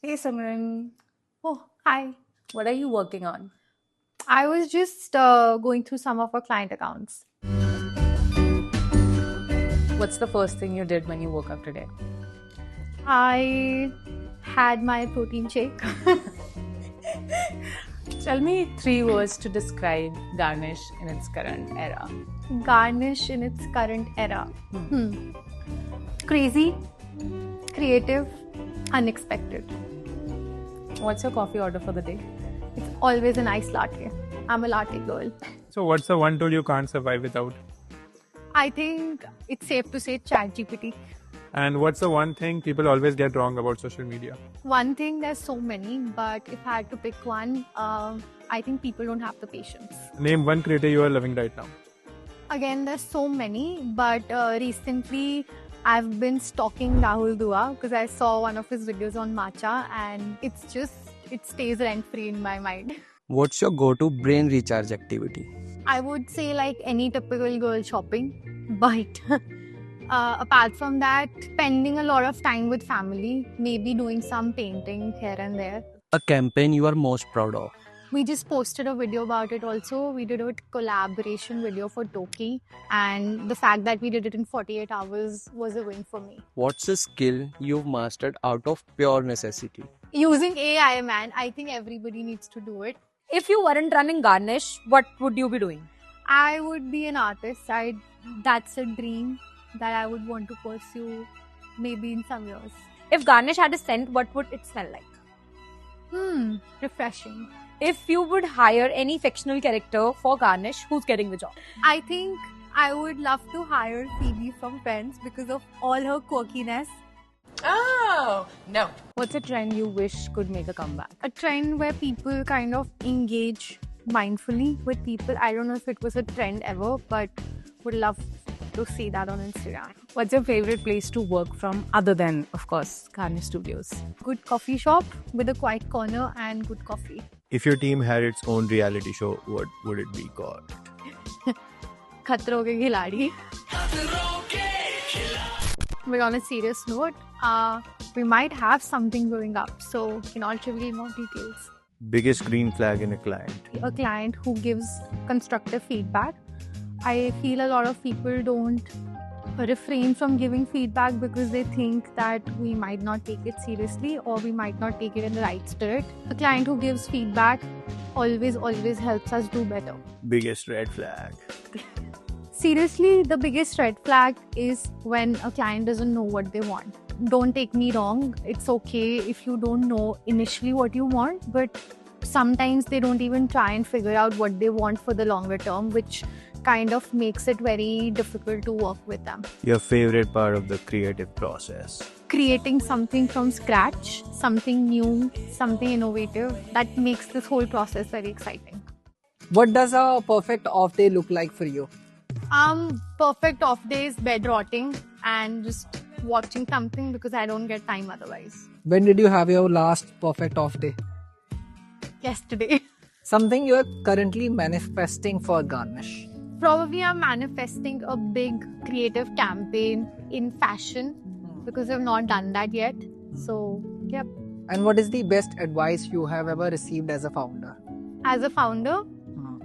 Hey Simran, Oh, hi. what are you working on? I was just going through some of our client accounts. What's the first thing you did when you woke up today? I had my protein shake. Tell me 3 words to describe Garnish in its current era. Garnish in its current era. Crazy, creative, unexpected. What's your coffee order for the day? It's always an iced latte. I'm a latte girl. So, what's the one tool you can't survive without? I think it's safe to say ChatGPT. And what's the one thing people always get wrong about social media? One thing, there's so many, but if I had to pick one, I think people don't have the patience. Name one creator you are loving right now. Again, there's so many, but recently I've been stalking Rahul Dua because I saw one of his videos on matcha and it stays rent free in my mind. What's your go-to brain recharge activity? I would say like any typical girl shopping, but apart from that, spending a lot of time with family, maybe doing some painting here and there. A campaign you are most proud of? We just posted a video about it also. We did a collaboration video for Toki, and the fact that we did it in 48 hours was a win for me. What's a skill you've mastered out of pure necessity? Using AI, man, I think everybody needs to do it. If you weren't running Garnish, what would you be doing? I would be an artist. That's a dream that I would want to pursue maybe in some years. If Garnish had a scent, what would it smell like? Refreshing. If you would hire any fictional character for Garnish, who's getting the job? I think I would love to hire Phoebe from Friends because of all her quirkiness. Oh, no. What's a trend you wish could make a comeback? A trend where people kind of engage mindfully with people. I don't know if it was a trend ever, but would love to see that on Instagram. What's your favorite place to work from other than, of course, Garnish Studios? Good coffee shop with a quiet corner and good coffee. If your team had its own reality show, what would it be called? Khatro ke Khiladi. But on a serious note, we might have something going up, so cannot reveal more details. Biggest green flag in a client. A client who gives constructive feedback. I feel a lot of people don't refrain from giving feedback because they think that we might not take it seriously or we might not take it in the right spirit. A client who gives feedback always helps us do better. Biggest red flag. Seriously, the biggest red flag is when a client doesn't know what they want. Don't take me wrong, it's okay if you don't know initially what you want, but sometimes they don't even try and figure out what they want for the longer term, which kind of makes it very difficult to work with them. Your favorite part of the creative process. Creating something from scratch, something new, something innovative, that makes this whole process very exciting. What does a perfect off day look like for you? Perfect off day is bed rotting and just watching something because I don't get time otherwise. When did you have your last perfect off day? Yesterday. Something you are currently manifesting for Garnish. Probably I'm manifesting a big creative campaign in fashion because I've not done that yet. So, yep. And what is the best advice you have ever received as a founder? As a founder,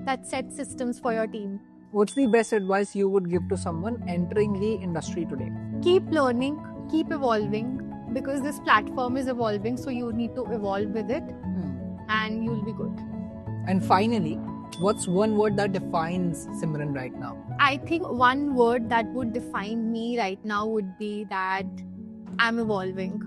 that sets systems for your team. What's the best advice you would give to someone entering the industry today? Keep learning, keep evolving because this platform is evolving, so you need to evolve with it and you'll be good. And finally, what's one word that defines Simran right now? I think one word that would define me right now would be that I'm evolving.